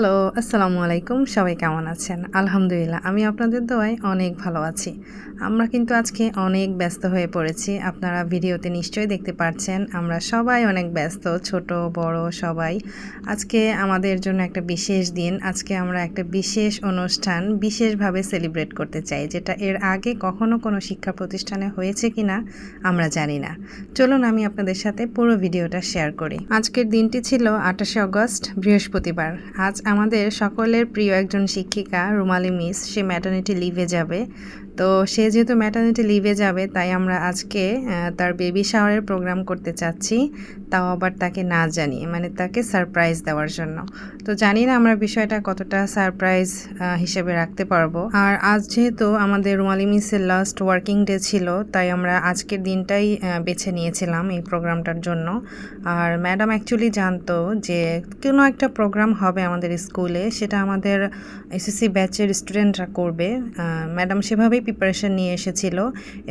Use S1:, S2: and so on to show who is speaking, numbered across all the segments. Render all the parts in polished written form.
S1: Hello, আসসালামু আলাইকুম। সবাই কেমন আছেন? আলহামদুলিল্লাহ, আমি আপনাদের দোয়ায় অনেক ভালো আছি। আমরা কিন্তু আজকে অনেক ব্যস্ত হয়ে পড়েছি। আপনারা ভিডিওতে নিশ্চয়ই দেখতে পাচ্ছেন, আমরা সবাই অনেক ব্যস্ত, ছোট বড় সবাই। আজকে আমাদের জন্য একটা বিশেষ দিন। আজকে আমরা একটা বিশেষ অনুষ্ঠান বিশেষভাবে সেলিব্রেট করতে চাই, যেটা এর আগে কখনো কোনো শিক্ষা প্রতিষ্ঠানে হয়েছে কিনা আমরা জানি না। চলুন আমি আপনাদের সাথে পুরো ভিডিওটা শেয়ার করি। আজকের দিনটি ছিল 28শে অগস্ট, বৃহস্পতিবার। আজ আমাদের সকলের প্রিয় একজন শিক্ষিকা রুমালি মিস, সে ম্যাটারনিটি লিভে যাবে। তো সে যেহেতু ম্যাটারনিটি লিভে যাবে, তাই আমরা আজকে তার বেবি শাওয়ারের প্রোগ্রাম করতে চাচ্ছি, তাও আবার তাকে না জানিয়ে, মানে তাকে সারপ্রাইজ দেওয়ার জন্য। তো জানি না আমরা বিষয়টা কতটা সারপ্রাইজ হিসেবে রাখতে পারবো। আর আজ যেহেতু আমাদের রুমালি মিসের লাস্ট ওয়ার্কিং ডে ছিল, তাই আমরা আজকের দিনটাই বেছে নিয়েছিলাম এই প্রোগ্রামটার জন্য। আর ম্যাডাম অ্যাকচুয়ালি জানতো যে কোনো একটা প্রোগ্রাম হবে আমাদের স্কুলে, সেটা আমাদের এসএসসি ব্যাচের স্টুডেন্টরা করবে। ম্যাডাম সেভাবেই প্রিপারেশন নিয়ে এসেছিল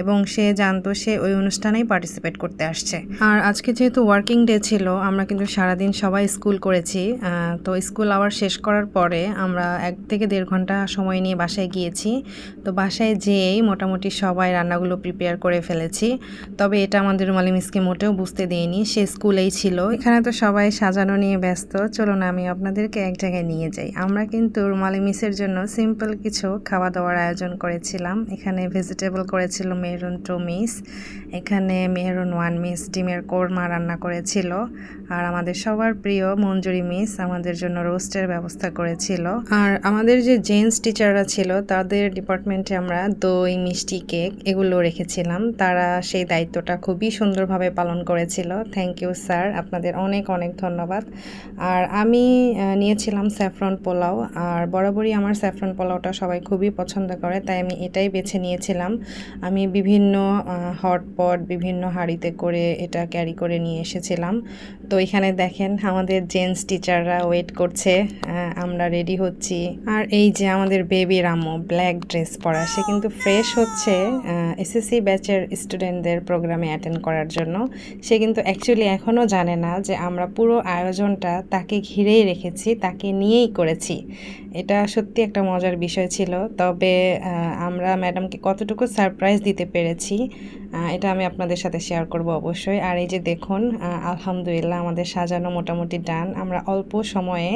S1: এবং সে জানতো সে ওই অনুষ্ঠানেই পার্টিসিপেট করতে আসছে। আর আজকে যেহেতু ওয়ার্কিং ডে ছিল, আমরা কিন্তু সারাদিন সবাই স্কুল করেছি। তো স্কুল আওয়ার শেষ করার পরে আমরা 1 থেকে 1.5 ঘন্টা সময় নিয়ে বাসায় গিয়েছি। তো বাসায় যেয়েই মোটামুটি সবাই রান্নাগুলো প্রিপেয়ার করে ফেলেছি। তবে এটা আমাদের রুমালি মিসকে মোটেও বুঝতে দেয়নি, সে স্কুলেই ছিল। এখানে তো সবাই সাজানো নিয়ে ব্যস্ত। চলুন আমি আপনাদেরকে এক জায়গায় নিয়ে যাই। আমরা কিন্তু রুমালি মিসের জন্য সিম্পল কিছু খাওয়া দাওয়ার আয়োজন করেছিলাম। এখানে ভেজিটেবল করেছিল মেহরুন 2 মিস, এখানে মেহরুন 1 মিস ডিমের কোরমা রান্না করেছিল। আর আমাদের সবার প্রিয় মঞ্জুরি মিস আমাদের জন্য রোস্টের ব্যবস্থা করেছিল। আর আমাদের যে জেন্টস টিচাররা ছিল, তাদের ডিপার্টমেন্টে আমরা দই, মিষ্টি, কেক এগুলো রেখেছিলাম। তারা সেই দায়িত্বটা খুবই সুন্দরভাবে পালন করেছিল। থ্যাংক ইউ স্যার, আপনাদের অনেক অনেক ধন্যবাদ। আর আমি নিয়েছিলাম স্যাফরন পোলাও। আর বরাবরই আমার স্যাফরন পোলাওটা সবাই খুবই পছন্দ করে, তাই আমি এটাই বেছে নিয়েছিলাম। আমি বিভিন্ন হটপট, বিভিন্ন হাঁড়িতে করে এটা ক্যারি করে নিয়ে এসেছিলাম। তো এখানে দেখেন আমাদের জেন্টস টিচাররা ওয়েট করছে, আমরা রেডি হচ্ছি। আর এই যে আমাদের বেবি রামু ব্ল্যাক ড্রেস পরা, সে কিন্তু ফ্রেশ হচ্ছে এসএসসি ব্যাচের স্টুডেন্টদের প্রোগ্রামে অ্যাটেন্ড করার জন্য। সে কিন্তু অ্যাকচুয়ালি এখনও জানে না যে আমরা পুরো আয়োজনটা তাকে ঘিরেই রেখেছি, তাকে নিয়েই করেছি। এটা সত্যি একটা মজার বিষয় ছিল। তবে আমরা ম্যাডামকে কতটুকু সারপ্রাইজ দিতে পেরেছি এটা আমি আপনাদের সাথে শেয়ার করব অবশ্যই। আর এই যে দেখুন, আলহামদুলিল্লাহ আমাদের সাজানো মোটামুটি ডান। আমরা অল্প সময়ে,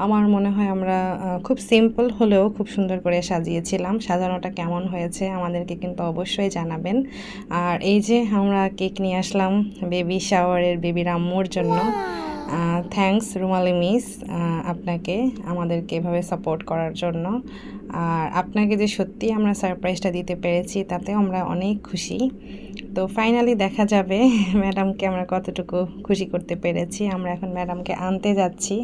S1: আমার মনে হয় আমরা খুব সিম্পল হলেও খুব সুন্দর করে সাজিয়েছিলাম। সাজানোটা কেমন হয়েছে আমাদেরকে কিন্তু অবশ্যই জানাবেন। আর এই যে আমরা কেক নিয়ে আসলাম বেবি শাওয়ারের বেবি রাম্মুর জন্য। থ্যাঙ্কস রুমালি মিস, আপনাকে আমাদেরকে এভাবে সাপোর্ট করার জন্য। আর আপনাকে যে সত্যি আমরা সারপ্রাইজটা দিতে পেরেছি, তাতেও আমরা অনেক খুশি। তো ফাইনালি দেখা যাবে ম্যাডামকে আমরা কতটুকু খুশি করতে পেরেছি। আমরা এখন ম্যাডামকে আনতে যাচ্ছি।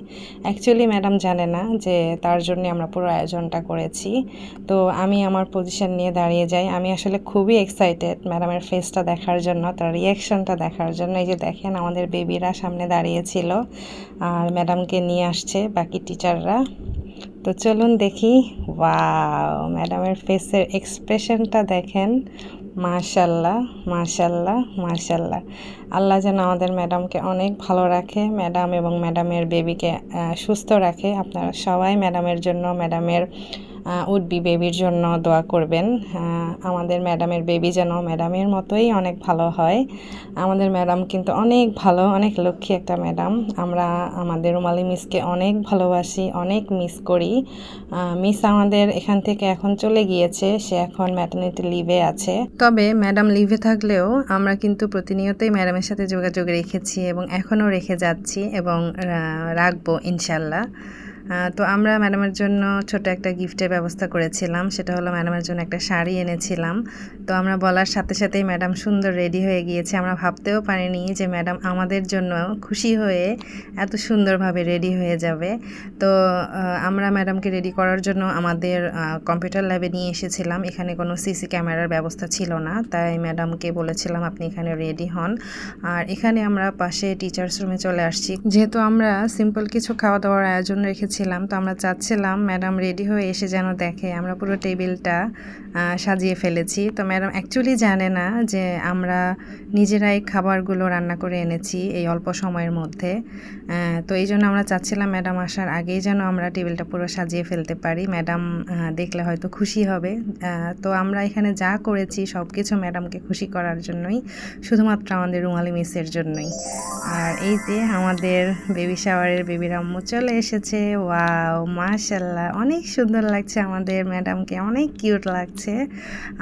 S1: অ্যাকচুয়ালি ম্যাডাম জানে না যে তার জন্য আমরা পুরো আয়োজনটা করেছি। তো আমি আমার পজিশন নিয়ে দাঁড়িয়ে যাই। আমি আসলে খুবই এক্সাইটেড ম্যাডামের ফেসটা দেখার জন্য, তার রিয়াকশনটা দেখার জন্য। এই যে দেখেন আমাদের বেবিরা সামনে দাঁড়িয়েছিল আর ম্যাডামকে নিয়ে আসছে বাকি টিচাররা। তো চলুন দেখি। ওয়াও, ম্যাডামের ফেসের এক্সপ্রেশনটা দেখেন। মাশাল্লাহ মাশাল্লাহ মাশাল্লাহ। আল্লাহ যেন আমাদের ম্যাডামকে অনেক ভালো রাখে, ম্যাডাম এবং ম্যাডামের বেবিকে সুস্থ রাখে। আপনারা সবাই ম্যাডামের জন্য, ম্যাডামের উডবি বেবির জন্য দোয়া করবেন। আমাদের ম্যাডামের বেবি যেন ম্যাডামের মতোই অনেক ভালো হয়। আমাদের ম্যাডাম কিন্তু অনেক ভালো, অনেক লক্ষ্মী একটা ম্যাডাম। আমরা আমাদের রুমালি মিসকে অনেক ভালোবাসি, অনেক মিস করি। মিস আমাদের এখান থেকে এখন চলে গিয়েছে, সে এখন ম্যাটারনিটি লিভে আছে। তবে ম্যাডাম লিভে থাকলেও আমরা কিন্তু প্রতিনিয়তই ম্যাডামের সাথে যোগাযোগ রেখেছি এবং এখনও রেখে যাচ্ছি এবং রাখবো ইনশাল্লাহ। তো আমরা ম্যাডামের জন্য ছোট একটা গিফটের ব্যবস্থা করেছিলাম। সেটা হলো ম্যাডামের জন্য একটা শাড়ি এনেছিলাম। তো আমরা বলার সাথে সাথেই ম্যাডাম সুন্দর রেডি হয়ে গিয়েছে। আমরা ভাবতেও পারিনি যে ম্যাডাম আমাদের জন্য খুশি হয়ে এত সুন্দরভাবে রেডি হয়ে যাবে। তো আমরা ম্যাডামকে রেডি করার জন্য আমাদের কম্পিউটার ল্যাবে নিয়ে এসেছিলাম। এখানে কোনো সিসি ক্যামেরার ব্যবস্থা ছিল না, তাই ম্যাডামকে বলেছিলাম আপনি এখানে রেডি হন। আর এখানে আমরা পাশে টিচার্স রুমে চলে আসছি। যেহেতু আমরা সিম্পল কিছু খাওয়া দাওয়ার আয়োজন রেখেছি, করছিলাম। তো আমরা চাচ্ছিলাম ম্যাডাম রেডি হয়ে এসে যেন দেখে আমরা পুরো টেবিলটা সাজিয়ে ফেলেছি। তো ম্যাডাম অ্যাকচুয়ালি জানে না যে আমরা নিজেরাই খাবারগুলো রান্না করে এনেছি এই অল্প সময়ের মধ্যে। তো এইজন্য আমরা চাচ্ছিলাম ম্যাডাম আসার আগেই যেন আমরা টেবিলটা পুরো সাজিয়ে ফেলতে পারি। ম্যাডাম দেখলে হয়তো খুশি হবে। তো আমরা এখানে যা করেছি সব কিছু ম্যাডামকে খুশি করার জন্যই, শুধুমাত্র আমাদের রুমালি মিসের জন্যই। আর এই যে আমাদের বেবি শাওয়ারের বেবির আম্মু চলে এসেছে। ওয়াও, মাশাআল্লাহ, অনেক সুন্দর লাগছে আমাদের ম্যাডামকে, অনেক কিউট লাগছে।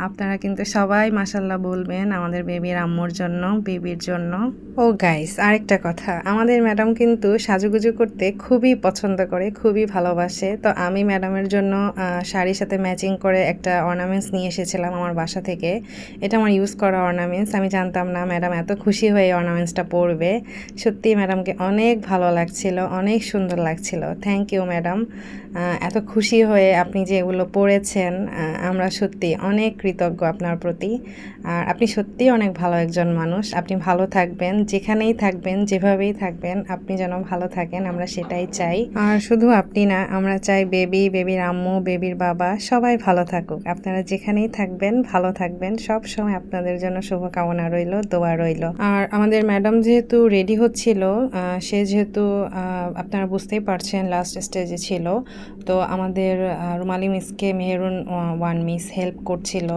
S1: আপনারা কিন্তু সবাই মাশাআল্লাহ বলবেন আমাদের বেবির আম্মুর জন্য, বেবির জন্য। ও গাইস, আরেকটা কথা, আমাদের ম্যাডাম কিন্তু সাজুগুজু করতে খুবই পছন্দ করে, খুবই ভালোবাসে। তো আমি ম্যাডামের জন্য শাড়ির সাথে ম্যাচিং করে একটা অর্নামেন্টস নিয়ে এসেছিলাম আমার বাসা থেকে। এটা আমার ইউজ করা অর্নামেন্টস। আমি জানতাম না ম্যাডাম এত খুশি হয়ে এই অর্নামেন্টসটা পরবে। সত্যি ম্যাডামকে অনেক ভালো লাগছিল, অনেক সুন্দর লাগছিল। থ্যাংক ইউ ম্যাডাম, এত খুশি হয়ে আপনি যে এগুলো পরেছেন, আমরা সত্যি অনেক কৃতজ্ঞ আপনার প্রতি। আর আপনি সত্যিই অনেক ভালো একজন মানুষ। আপনি ভালো থাকবেন, যেখানেই থাকবেন, যেভাবেই থাকবেন, আপনি যেন ভালো থাকেন, আমরা সেটাই চাই। আর শুধু আপনি না, আমরা চাই বেবি, বেবির আম্মু, বেবির বাবা সবাই ভালো থাকুক। আপনারা যেখানেই থাকবেন ভালো থাকবেন। সব সময় আপনাদের জন্য শুভকামনা রইল, দোয়া রইল। আর আমাদের ম্যাডাম যেহেতু রেডি হচ্ছিল, সে যেহেতু আপনারা বুঝতেই পারছেন লাস্ট স্টেজে ছিল, তো আমাদের রুমালি মিসকে মেহেরুন ওয়ান মিস হেল্প করছিল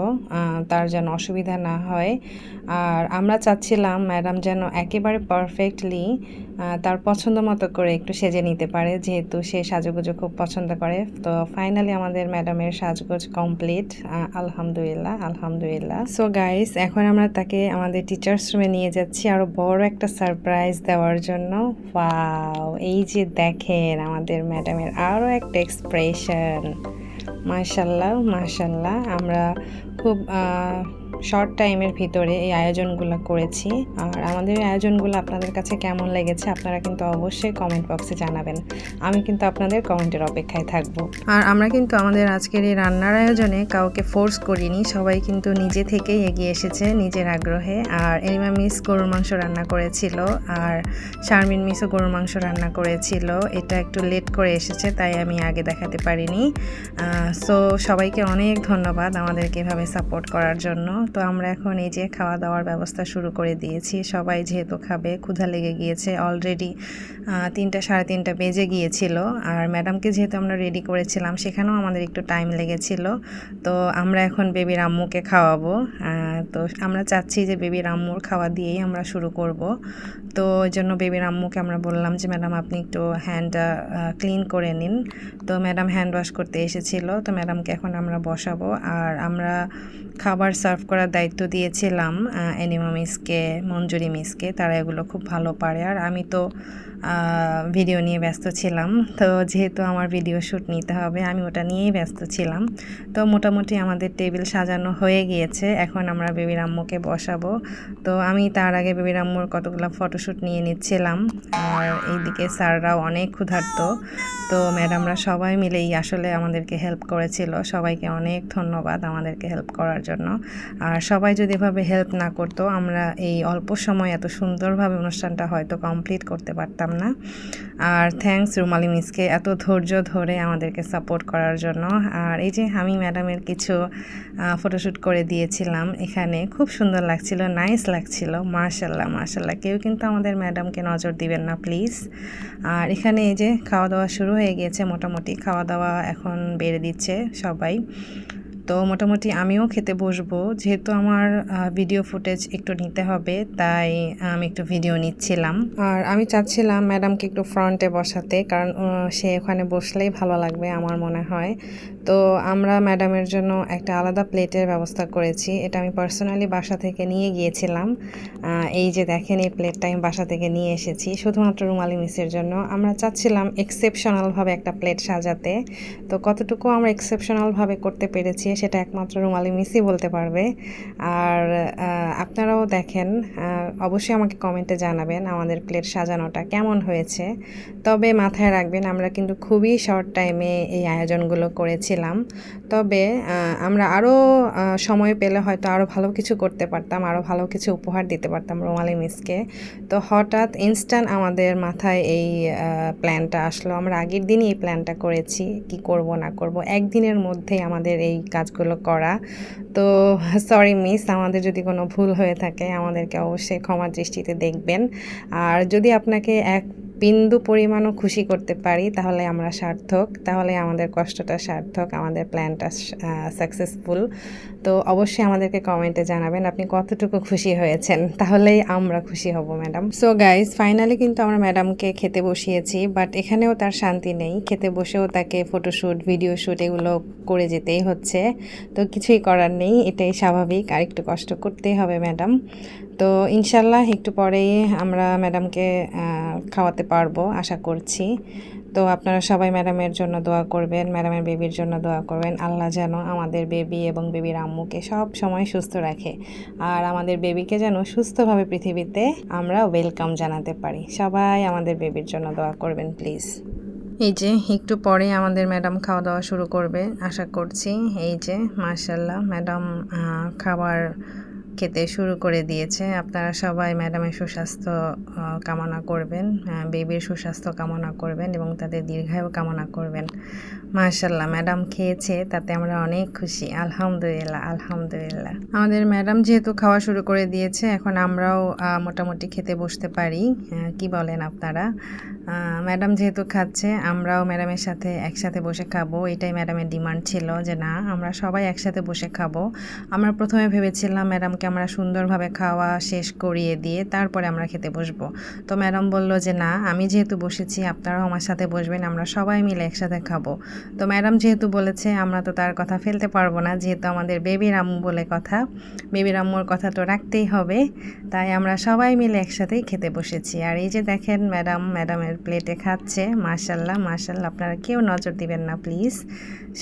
S1: তার যেন অসুবিধা না হয়। আর আমরা চাচ্ছিলাম ম্যাডাম যেন একেবারে পারফেক্টলি তার পছন্দ মতো করে একটু সেজে নিতে পারে, যেহেতু সে সাজুগুজু খুব পছন্দ করে। তো ফাইনালি আমাদের ম্যাডামের সাজগোজ কমপ্লিট, আলহামদুলিল্লাহ, আলহামদুলিল্লাহ। সো গাইস, এখন আমরা তাকে আমাদের টিচার্স রুমে নিয়ে যাচ্ছি আরও বড় একটা সারপ্রাইজ দেওয়ার জন্য। ওয়াও, এই যে দেখেন আমাদের ম্যাডামের আরও একটা এক্সপ্রেশন। মাশাল্লাহ, মাশাল্লাহ, আমরা খুব শর্ট টাইমের ভিতরে এই আয়োজনগুলো করেছি। আর আমাদের আয়োজনগুলো আপনাদের কাছে কেমন লেগেছে আপনারা কিন্তু অবশ্যই কমেন্ট বক্সে জানাবেন। আমি কিন্তু আপনাদের কমেন্টের অপেক্ষায় থাকবো। আর আমরা কিন্তু আমাদের আজকের এই রান্নার আয়োজনে কাউকে ফোর্স করিনি, সবাই কিন্তু নিজে থেকেই এগিয়ে এসেছে নিজের আগ্রহে। আর এলিমা মিস গরুর মাংস রান্না করেছিল, আর শারমিন মিসও গরুর মাংস রান্না করেছিল। এটা একটু লেট করে এসেছে, তাই আমি আগে দেখাতে পারিনি। সো সবাইকে অনেক ধন্যবাদ আমাদেরকে এভাবে সাপোর্ট করার জন্য। তো আমরা এখন এই যে খাওয়া দাওয়ার ব্যবস্থা শুরু করে দিয়েছি। সবাই যেহেতু খাবে, ক্ষুধা লেগে গিয়েছে অলরেডি, 3টা সাড়ে 3টা বেজে গিয়েছিল। আর ম্যাডামকে যেহেতু আমরা রেডি করেছিলাম, সেখানেও আমাদের একটু টাইম লেগেছিল। তো আমরা এখন বেবির আম্মুকে খাওয়াবো। তো আমরা চাচ্ছি যে বেবির আম্মুর খাওয়া দিয়েই আমরা শুরু করব। তো ওই জন্য বেবির আম্মুকে আমরা বললাম যে ম্যাডাম আপনি একটু হ্যান্ডটা ক্লিন করে নিন। তো ম্যাডাম হ্যান্ড ওয়াশ করতে এসেছিল। তো ম্যাডামকে এখন আমরা বসাবো। আর আমরা খাবার সার্ভ করার দায়িত্ব দিয়েছিলাম এনিমা মিসকে, মঞ্জুরি মিসকে। তারা এগুলো খুব ভালো পারে। আর আমি তো ভিডিও নিয়ে ব্যস্ত ছিলাম। তো যেহেতু আমার ভিডিও শ্যুট নিতে হবে, আমি ওটা নিয়েই ব্যস্ত ছিলাম। তো মোটামুটি আমাদের টেবিল সাজানো হয়ে গিয়েছে। এখন আমরা বেবির আম্মুকে বসাবো। তো আমি তার আগে বেবির আম্মুর কতগুলো ফটোশ্যুট নিয়ে নিচ্ছিলাম। আর এইদিকে স্যাররাও অনেক ক্ষুধার্ত। তো ম্যাডামরা সবাই মিলেই আসলে আমাদেরকে হেল্প করেছিল। সবাইকে অনেক ধন্যবাদ আমাদেরকে হেল্প করার জন্য। আর সবাই যদি এভাবে হেল্প না করতো, আমরা এই অল্প সময় এত সুন্দরভাবে অনুষ্ঠানটা হয়তো কমপ্লিট করতে পারতাম না। আর থ্যাঙ্কস রুমালি মিসকে এত ধৈর্য ধরে আমাদেরকে সাপোর্ট করার জন্য। আর এই যে আমি ম্যাডামের কিছু ফটোশ্যুট করে দিয়েছিলাম এখানে, খুব সুন্দর লাগছিল, নাইস লাগছিল। মাশাল্লাহ, মাশাল্লাহ, কেউ কিন্তু আমাদের ম্যাডামকে নজর দিবেন না প্লিজ। আর এখানে এই যে খাওয়া দাওয়া শুরু হয়ে গিয়েছে, মোটামুটি খাওয়া দাওয়া এখন বেড়ে দিচ্ছে সবাই। তো মোটামুটি আমিও খেতে বসবো, যেহেতু আমার ভিডিও ফুটেজ একটু নিতে হবে, তাই আমি একটু ভিডিও নিচ্ছিলাম। আর আমি চাচ্ছিলাম ম্যাডামকে একটু ফ্রন্টে বসাতে, কারণ সে ওখানে বসলেই ভালো লাগবে আমার মনে হয়। তো আমরা ম্যাডামের জন্য একটা আলাদা প্লেটের ব্যবস্থা করেছি। এটা আমি পার্সোনালি বাসা থেকে নিয়ে গিয়েছিলাম। এই যে দেখেন, এই প্লেটটা আমি বাসা থেকে নিয়ে এসেছি শুধুমাত্র রুমালি মিসের জন্য। আমরা চাচ্ছিলাম এক্সেপশনালভাবে একটা প্লেট সাজাতে। তো কতটুকু আমরা এক্সেপশনালভাবে করতে পেরেছি সেটা একমাত্র রুমালি মিসই বলতে পারবে। আর আপনারাও দেখেন, অবশ্যই আমাকে কমেন্টে জানাবেন আমাদের প্লেট সাজানোটা কেমন হয়েছে। তবে মাথায় রাখবেন, আমরা কিন্তু খুবই শর্ট টাইমে এই আয়োজনগুলো করেছিলাম। ছিলাম। তবে আমরা আরও সময় পেলে হয়তো আরও ভালো কিছু করতে পারতাম, আরও ভালো কিছু উপহার দিতে পারতাম রুমালি মিসকে। তো হঠাৎ ইনস্ট্যান্ট আমাদের মাথায় এই প্ল্যানটা আসলো। আমরা আগের দিনই এই প্ল্যানটা করেছি, কি করব না করব, একদিনের মধ্যেই আমাদের এই কাজগুলো করা। তো সরি মিস, আমাদের যদি কোনো ভুল হয়ে থাকে আমাদেরকে অবশ্যই ক্ষমার দৃষ্টিতে দেখবেন। আর যদি আপনাকে এক বিন্দু পরিমাণও খুশি করতে পারি তাহলে আমরা সার্থক, তাহলে আমাদের কষ্টটা সার্থক, আমাদের প্ল্যানটা সাকসেসফুল। তো অবশ্যই আমাদেরকে কমেন্টে জানাবেন আপনি কতটুকু খুশি হয়েছেন, তাহলেই আমরা খুশি হব ম্যাডাম। সো গাইজ, ফাইনালি কিন্তু আমরা ম্যাডামকে খেতে বসিয়েছি, বাট এখানেও তার শান্তি নেই। খেতে বসেও তাকে ফটোশ্যুট, ভিডিও শ্যুট এগুলো করে যেতেই হচ্ছে। তো কিছুই করার নেই, এটাই স্বাভাবিক, আর একটু কষ্ট করতেই হবে ম্যাডাম। তো ইনশাল্লাহ একটু পরেই আমরা ম্যাডামকে খাওয়াতে পারবো আশা করছি। তো আপনারা সবাই ম্যাডামের জন্য দোয়া করবেন, ম্যাডামের বেবির জন্য দোয়া করবেন। আল্লাহ যেন আমাদের বেবি এবং বেবির আম্মুকে সব সময় সুস্থ রাখে, আর আমাদের বেবিকে যেন সুস্থভাবে পৃথিবীতে আমরা ওয়েলকাম জানাতে পারি। সবাই আমাদের বেবির জন্য দোয়া করবেন প্লিজ। এই যে একটু পরে আমাদের ম্যাডাম খাওয়া দাওয়া শুরু করবে আশা করছি। এই যে মাশাআল্লাহ ম্যাডাম খাবার খেতে শুরু করে দিয়েছে। আপনারা সবাই ম্যাডামের সুস্বাস্থ্য কামনা করবেন, বেবির সুস্বাস্থ্য কামনা করবেন এবং তাদের দীর্ঘায়ু কামনা করবেন। মাশাআল্লাহ ম্যাডাম খেয়েছে, তাতে আমরা অনেক খুশি। আলহামদুলিল্লাহ, আলহামদুলিল্লাহ। আমাদের ম্যাডাম যেহেতু খাওয়া শুরু করে দিয়েছে, এখন আমরাও মোটামুটি খেতে বসতে পারি। কি বলেন আপনারা? ম্যাডাম যেহেতু খাচ্ছে, আমরাও ম্যাডামের সাথে একসাথে বসে খাবো। এটাই ম্যাডামের ডিমান্ড ছিল যে না, আমরা সবাই একসাথে বসে খাবো। আমরা প্রথমে ভেবেছিলাম ম্যাডামকে আমরা সুন্দরভাবে খাওয়া শেষ করিয়ে দিয়ে তারপরে আমরা খেতে বসবো। তো ম্যাডাম বলল যে না, আমি যেহেতু বসেছি আপনারাও আমার সাথে বসবেন, আমরা সবাই মিলে একসাথে খাবো। তো ম্যাডাম যেহেতু বলেছে, আমরা তো তার কথা ফেলতে পারবো না, যেহেতু আমাদের বেবির আম্মু বলে কথা, বেবির আম্মুর কথা তো রাখতেই হবে। তাই আমরা সবাই মিলে একসাথেই খেতে বসেছি। আর এই যে দেখেন ম্যাডামের প্লেটে খাচ্ছে। মাশাআল্লাহ, মাশাআল্লাহ। আপনারা কেউ নজর দিবেন না প্লিজ,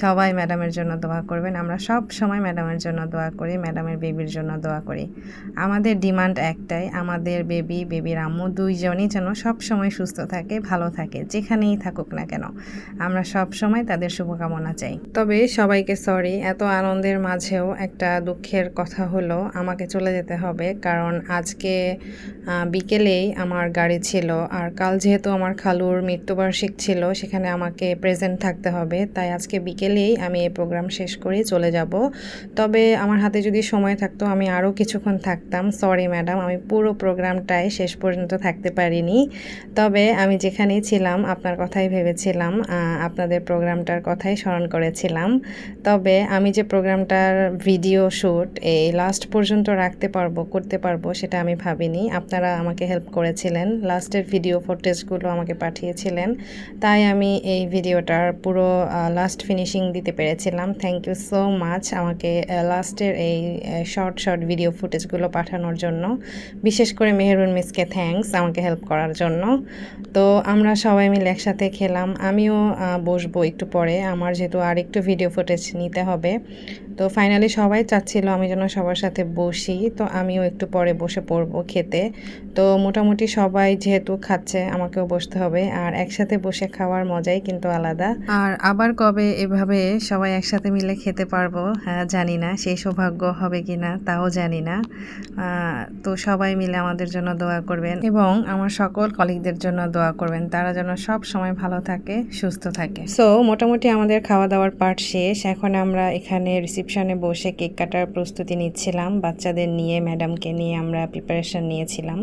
S1: সবাই ম্যাডামের জন্য দোয়া করবেন। আমরা সব সময় ম্যাডামের জন্য দোয়া করি, ম্যাডামের বেবির জন্য দোয়া করি। আমাদের ডিমান্ড একটাই, আমাদের বেবি, বেবির আম্মু দুইজনই যেন সব সময় সুস্থ থাকে, ভালো থাকে, যেখানেই থাকুক না কেন। আমরা সব সময় তাদের শুভকামনা চাই। তবে সবাইকে সরি, এত আনন্দের মাঝেও একটা দুঃখের কথা হলো, আমাকে চলে যেতে হবে, কারণ আজকে বিকেলেই আমার গাড়ি ছিল, আর কাল যেহেতু আমার খালুর মৃত্যুবার্ষিক ছিল, সেখানে আমাকে প্রেজেন্ট থাকতে হবে। তাই আজকে বিকেলেই আমি এই প্রোগ্রাম শেষ করে চলে যাব। তবে আমার হাতে যদি সময় থাকতো আমি আরও কিছুক্ষণ থাকতাম। সরি ম্যাডাম, আমি পুরো প্রোগ্রামটাই শেষ পর্যন্ত থাকতে পারিনি। তবে আমি যেখানেই ছিলাম আপনার কথাই ভেবেছিলাম, আপনাদের প্রোগ্রামটার কথাই স্মরণ করেছিলাম। তবে আমি যে প্রোগ্রামটার ভিডিও শ্যুট এই লাস্ট পর্যন্ত করতে পারবো সেটা আমি ভাবিনি। আপনারা আমাকে হেল্প করেছিলেন, লাস্টের ভিডিও ফুটেজগুলো আমাকে পাঠিয়েছিলেন, তাই আমি এই ভিডিওটার পুরো লাস্ট ফিনিশিং দিতে পেরেছিলাম। থ্যাংক ইউ সো মাচ আমাকে লাস্টের এই শর্ট ভিডিও ফুটেজগুলো পাঠানোর জন্য। বিশেষ করে মেহেরুন মিসকে থ্যাঙ্কস আমাকে হেল্প করার জন্য। তো আমরা সবাই মিলে একসাথে খেলাম। আমিও বসবো একটু পরে, আমার যেহেতু আর একটু ভিডিও ফুটেজ নিতে হবে। তো ফাইনালি সবাই চাচ্ছিল আমি যেন সবার সাথে বসি, তো আমিও একটু পরে বসে পড়বো খেতে। তো মোটামুটি সবাই যেহেতু খাচ্ছে আমাকেও বসতে হবে, আর একসাথে বসে খাওয়ার মজাই কিন্তু আলাদা। আর আবার কবে এভাবে সবাই একসাথে মিলে খেতে পারবো জানি না, সেই সৌভাগ্য হবে কিনা তাও জানি না। তো সবাই মিলে আমাদের জন্য দোয়া করবেন এবং আমার সকল কলিগদের জন্য দোয়া করবেন, তারা যেন সব সময় ভালো থাকে, সুস্থ থাকে। সো মোটামুটি আমাদের খাওয়া দাওয়ার পার্ট শেষ। এখন আমরা এখানে রিসেপশনে বসে কেক কাটার প্রস্তুতি নিচ্ছিলাম, বাচ্চাদের নিয়ে, ম্যাডামকে নিয়ে আমরা প্রিপারেশন নিয়েছিলাম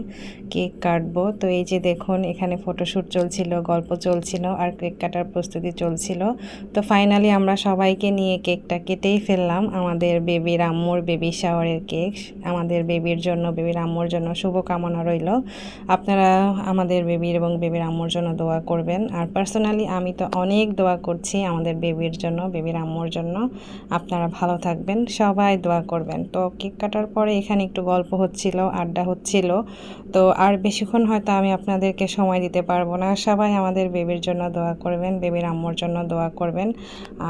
S1: কেক কাটবো। তো এই যে দেখুন, এখানে ফটোশ্যুট চলছিল, গল্প চলছিল, আর কেক কাটার প্রস্তুতি চলছিল। তো ফাইনালি আমরা সবাইকে নিয়ে কেকটা কেটেই ফেললাম। আমাদের বেবির আম্মুর বেবি শাওয়ারের কেক, আমাদের বেবির জন্য, বেবির আম্মুর জন্য শুভকামনা রইল। আপনারা আমাদের বেবির এবং বেবির আম্মুর জন্য দোয়া করবেন। আর পার্সোনালি আমি তো অনেক দোয়া করছি আমাদের বেবির জন্য, বেবির আম্মুর জন্য। আপনারা ভালো থাকবেন, সবাই দোয়া করবেন। তো কেক কাটার পরে এখানে একটু গল্প হচ্ছিল, আড্ডা হচ্ছিল। তো আর বেশিক্ষণ হয়তো আমি আপনাদেরকে সময় দিতে পারবো না। সবাই আমাদের বেবির জন্য দোয়া করবেন, বেবির আম্মুর জন্য দোয়া করবেন,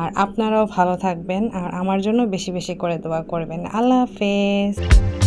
S1: আর আপনারাও ভালো থাকবেন, আর আমার জন্য বেশি বেশি করে দোয়া করবেন। আল্লাহ হাফেজ।